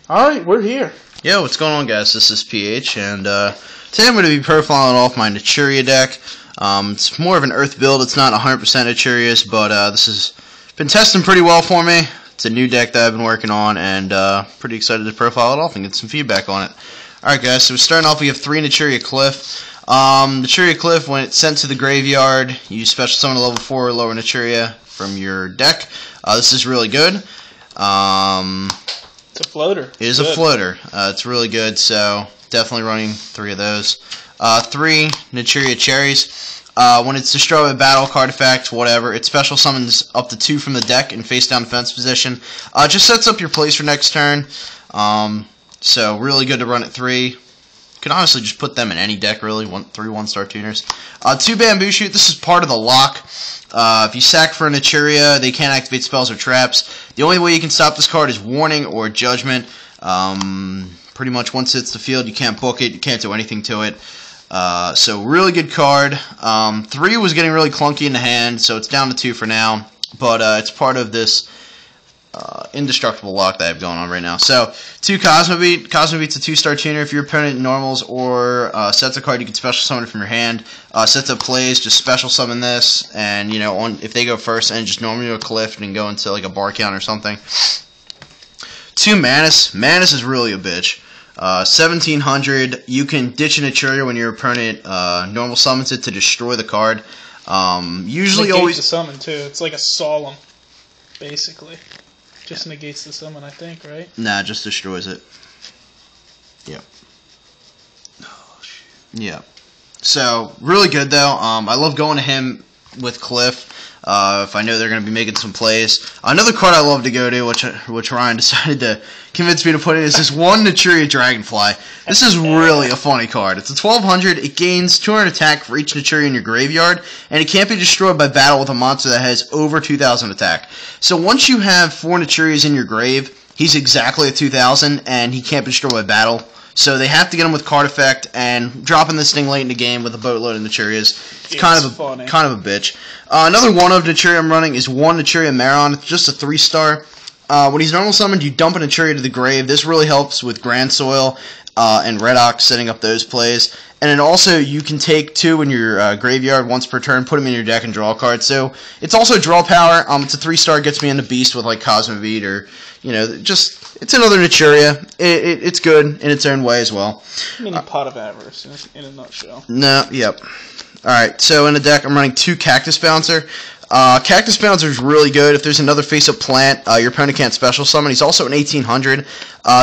Alright, we're here. Yo, what's going on, guys? This is PH, and today I'm going to be profiling off my Naturia deck. It's more of an Earth build. It's not 100% Naturia's, but this has been testing pretty well for me. It's a new deck that I've been working on, and pretty excited to profile it off and get some feedback on it. Alright, guys, so starting off, we have 3 Naturia Cliff. Naturia Cliff, when it's sent to the graveyard, you special summon a level 4 or lower Naturia from your deck. This is really good. It's a floater. It is a floater. It's really good, so definitely running 3 of those. 3 Naturia Cherries. When it's destroyed by battle, card effect, whatever, it special summons up to 2 from the deck in face down defense position. Just sets up your plays for next turn. So really good to run at 3. You can honestly just put them in any deck, really. 3 1-star tuners. 2 Bamboo Shoot. This is part of the lock. If you sack for a Naturia, they can't activate spells or traps. The only way you can stop this card is Warning or Judgment. Pretty much once it hits the field, you can't book it, you can't do anything to it. So really good card. 3 was getting really clunky in the hand, so it's down to 2 for now. But it's part of this indestructible lock that I have going on right now. So 2 Cosmobeat. Cosmobeat's a 2-star tuner. If your opponent normals or sets a card, you can special summon it from your hand. Sets up plays, just special summon this, and if they go first, and just normally a Cliff and go into like a bar count or something. 2 Manus. Manus is really a bitch. 1700. You can ditch a Naturia when your opponent normal summons it to destroy the card. Usually negates always the summon too. It's like a solemn, basically. Just negates the summon, I think, right? Nah, just destroys it. Yep. Oh, shit. Yeah. So, really good, though. I love going to him with Cliff, if I know they're going to be making some plays. Another card I love to go to, which Ryan decided to convince me to put in, is this 1 Naturia Dragonfly. This is really a funny card. It's a 1200. It gains 200 attack for each Naturia in your graveyard, and it can't be destroyed by battle with a monster that has over 2000 attack. So once you have 4 Naturias in your grave, he's exactly a 2000, and he can't be destroyed by battle. So they have to get him with card effect, and dropping this thing late in the game with a boatload of Naturias. It's kind of a bitch. Another one of Naturia I'm running is 1 Naturia Maron. It's just a 3-star. When he's normal summoned, you dump a Naturia to the grave. This really helps with Grand Soil and Red Ox, setting up those plays. And then also, you can take 2 in your graveyard once per turn, put them in your deck, and draw a card. So it's also draw power. It's a 3-star, gets me into Beast with like Cosmobeat or it's another Naturia. It's good in its own way as well. Mini Pot of Avarice in a nutshell. No, yep. Alright, so in the deck, I'm running 2 Cactus Bouncer. Cactus Bouncer is really good. If there's another face-up plant, your opponent can't special summon. He's also an 1800.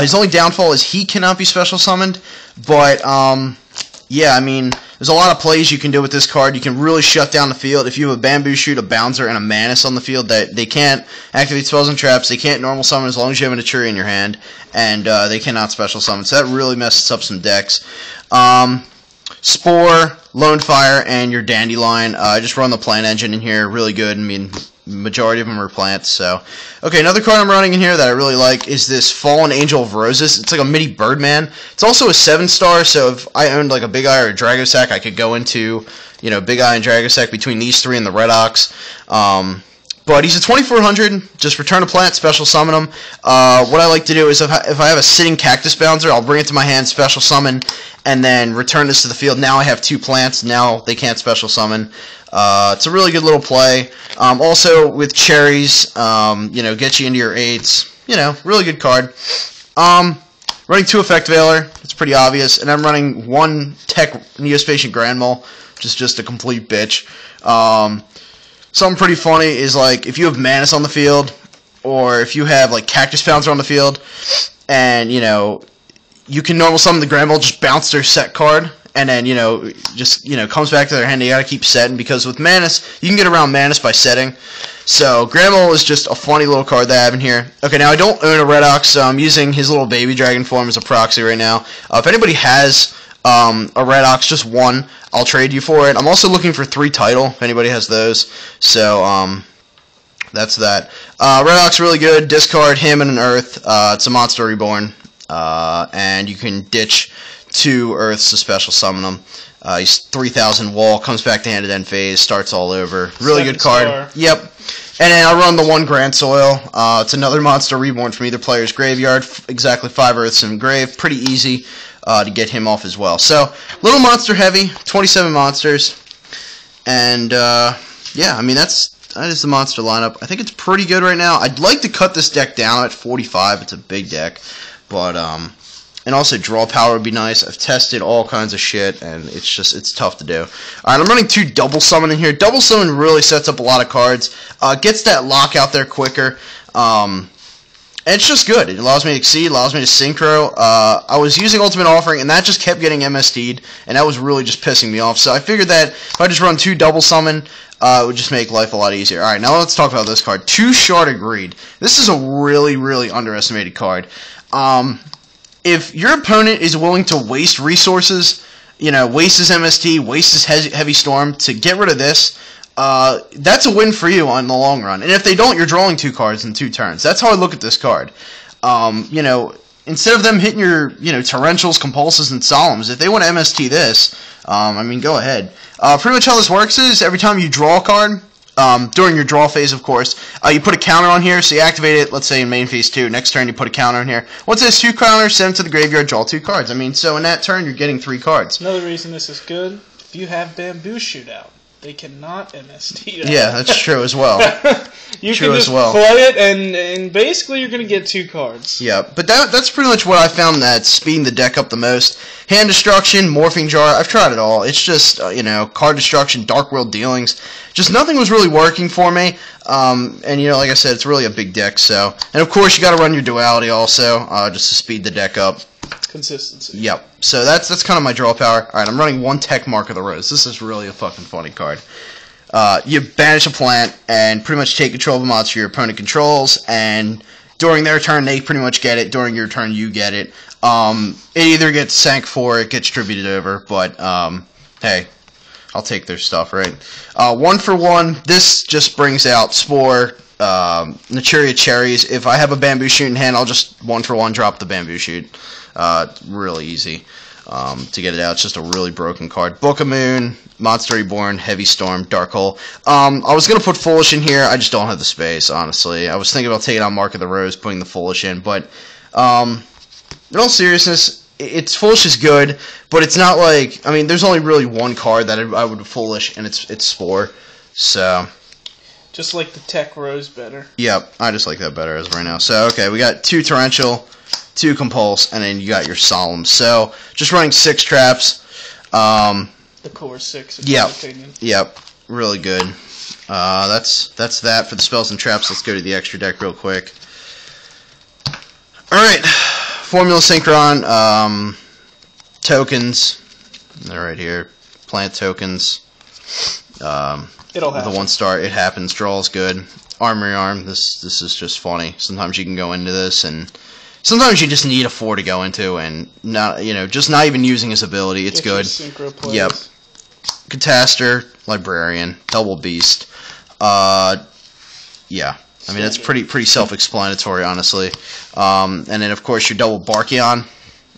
His only downfall is he cannot be special summoned, but yeah, I mean, there's a lot of plays you can do with this card. You can really shut down the field. If you have a Bamboo Shoot, a Bouncer, and a Manus on the field, that they can't activate spells and traps. They can't normal summon as long as you have a Naturia in your hand, and they cannot special summon. So that really messes up some decks. Spore, Lone Fire, and your Dandelion. Just run the plant engine in here. Really good. I mean, majority of them are plants. So, okay, another card I'm running in here that I really like is this Fallen Angel of Roses. It's like a mini Birdman. It's also a 7-star, so if I owned like a Big Eye or a Dragosack, I could go into, Big Eye and Dragosack between these 3 and the Red Ox. But he's a 2400, just return a plant, special summon him. What I like to do is if I have a sitting Cactus Bouncer, I'll bring it to my hand, special summon, and then return this to the field. Now I have 2 plants, now they can't special summon. It's a really good little play. Also with cherries, get you into your 8s. Really good card. Running 2 Effect Veiler, it's pretty obvious, and I'm running 1 Tech Neospatial Grand Mole, which is just a complete bitch. Something pretty funny is like if you have Manus on the field, or if you have like Cactus Bouncer on the field, and you can normal summon the Grand Mole, just bounce their set card, and then comes back to their hand. You gotta keep setting, because with Manus you can get around Manus by setting. So Grand Mole is just a funny little card that I have in here. Okay, now I don't own a Red Ox, so I'm using his little baby dragon form as a proxy right now. If anybody has a Red Ox, just 1, I'll trade you for it. I'm also looking for 3 title, if anybody has those. So, that's that. Red Ox really good. Discard him and an Earth. It's a Monster Reborn. And you can ditch 2 Earths to special summon him. He's 3000 wall, comes back to hand at end phase, starts all over. Really good card. Yep. And then I run the 1 Grand Soil. It's another monster reborn from either player's graveyard. Exactly 5 Earths in grave. Pretty easy to get him off as well. So, little monster heavy, 27 monsters. And, yeah, I mean, that is the monster lineup. I think it's pretty good right now. I'd like to cut this deck down at 45. It's a big deck. But, and also draw power would be nice. I've tested all kinds of shit, and it's tough to do. Alright, I'm running 2 double summon in here. Double summon really sets up a lot of cards. Gets that lock out there quicker. And it's just good. It allows me to exceed, allows me to synchro. I was using Ultimate Offering, and that just kept getting MSD'd, and that was really just pissing me off. So I figured that if I just run 2 double summon, it would just make life a lot easier. Alright, now let's talk about this card. 2 Sharded Greed. This is a really, really underestimated card. If your opponent is willing to waste resources, waste his MST, waste his Heavy Storm to get rid of this, that's a win for you on the long run. And if they don't, you're drawing 2 cards in 2 turns. That's how I look at this card. Instead of them hitting your, Torrentials, Compulses, and Solemns, if they want to MST this, I mean, go ahead. Pretty much how this works is every time you draw a card, during your draw phase, of course, you put a counter on here, so you activate it, let's say in main phase 2. Next turn, you put a counter on here. Once it has 2 counters, send it to the graveyard, draw 2 cards. I mean, so in that turn, you're getting 3 cards. Another reason this is good, if you have Bamboo Shootout, they cannot MST that. Yeah, that's true as well. You can just play it, and basically you're going to get 2 cards. Yeah, but that's pretty much what I found that's speeding the deck up the most. Hand Destruction, Morphing Jar, I've tried it all. It's just, Card Destruction, Dark World Dealings. Just nothing was really working for me. And, like I said, it's really a big deck, so. And, of course, you got to run your Duality also, just to speed the deck up. Consistency. Yep. So that's kind of my draw power. Alright, I'm running 1 Tech Mark of the Rose. This is really a fucking funny card. You banish a plant and pretty much take control of a monster your opponent controls, and during their turn they pretty much get it. During your turn you get it. It either gets sank for, it gets distributed over, but hey, I'll take their stuff, right? 1 for 1. This just brings out Spore, Naturia Cherries. If I have a Bamboo Shoot in hand, I'll just 1 for 1 drop the Bamboo Shoot. Really easy to get it out. It's just a really broken card. Book of Moon, Monster Reborn, Heavy Storm, Dark Hole. I was going to put Foolish in here. I just don't have the space, honestly. I was thinking about taking out Mark of the Rose, putting the Foolish in, but in all seriousness, Foolish is good, but it's not like, I mean, there's only really 1 card that I would Foolish, and it's Spore. So just like the Tech Rose better. Yep, I just like that better as of right now. So, okay, we got 2 Torrential, 2 Compulse, and then you got your Solemn. So, just running 6 traps. The core 6, in my opinion. Yep, really good. That's that for the spells and traps. Let's go to the extra deck real quick. Alright, Formula Synchron, tokens. They're right here. Plant tokens. It'll happen. The 1-star, it happens. Draw is good. Armory Arm, this is just funny. Sometimes you can go into this, and sometimes you just need a 4 to go into, and not just not even using his ability. It's good. Yep. Catastor, Librarian, Double Beast. Yeah. I mean, that's pretty self-explanatory, honestly. And then, of course, your double Barkion,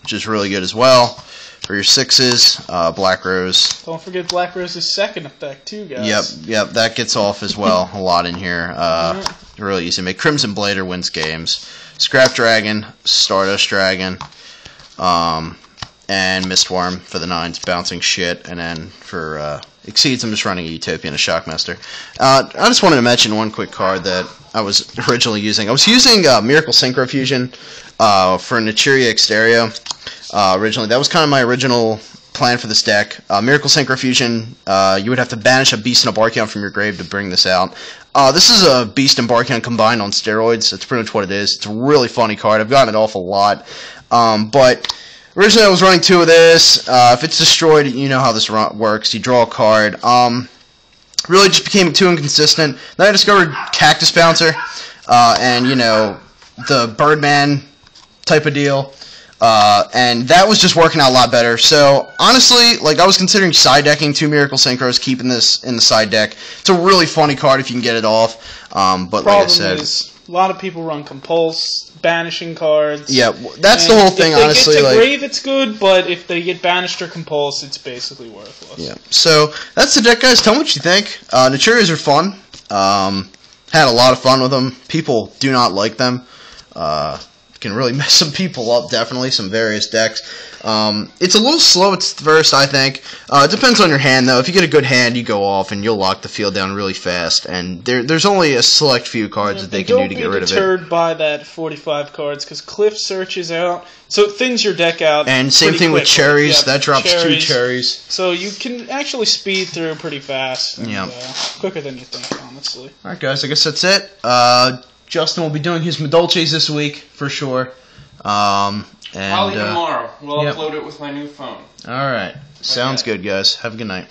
which is really good as well. For your 6s, Black Rose. Don't forget Black Rose's second effect, too, guys. Yep, that gets off as well a lot in here. Really easy to make. Crimson Blader wins games. Scrap Dragon, Stardust Dragon, and Mistworm for the 9s, bouncing shit. And then for Exceeds, I'm just running a Utopia and a Shockmaster. I just wanted to mention one quick card that I was originally using. I was using Miracle Synchro Fusion for Naturia Exterio. Originally, that was kind of my original plan for this deck. Miracle Synchro Fusion, you would have to banish a Beast and a Barkion from your grave to bring this out. This is a Beast and Barkion combined on steroids. That's pretty much what it is. It's a really funny card. I've gotten it off a lot. But originally I was running 2 of this. If it's destroyed, you know how this works. You draw a card. Really just became too inconsistent. Then I discovered Cactus Bouncer, and, the Birdman type of deal. And that was just working out a lot better. So, honestly, I was considering side decking 2 Miracle Synchros, keeping this in the side deck. It's a really funny card if you can get it off. But like I said, is, a lot of people run Compulse, banishing cards. Yeah, that's the whole thing, honestly. If they get to grave, it's good, but if they get banished or Compulse, it's basically worthless. Yeah, so that's the deck, guys. Tell me what you think. Naturias are fun. Had a lot of fun with them. People do not like them. Can really mess some people up, definitely. Some various decks. It's a little slow at first, I think. It depends on your hand, though. If you get a good hand, you go off and you'll lock the field down really fast. And there's only a select few cards that they can do to get rid of it. Don't be deterred by that 45 cards, because Cliff searches out. So it thins your deck out. And same thing with cherries. That drops cherries. 2 cherries. So you can actually speed through pretty fast. And, yeah. Quicker than you think, honestly. Alright, guys. I guess that's it. Justin will be doing his Madolches this week, for sure. And, probably tomorrow. We'll upload it with my new phone. Alright. Sounds good, guys. Have a good night.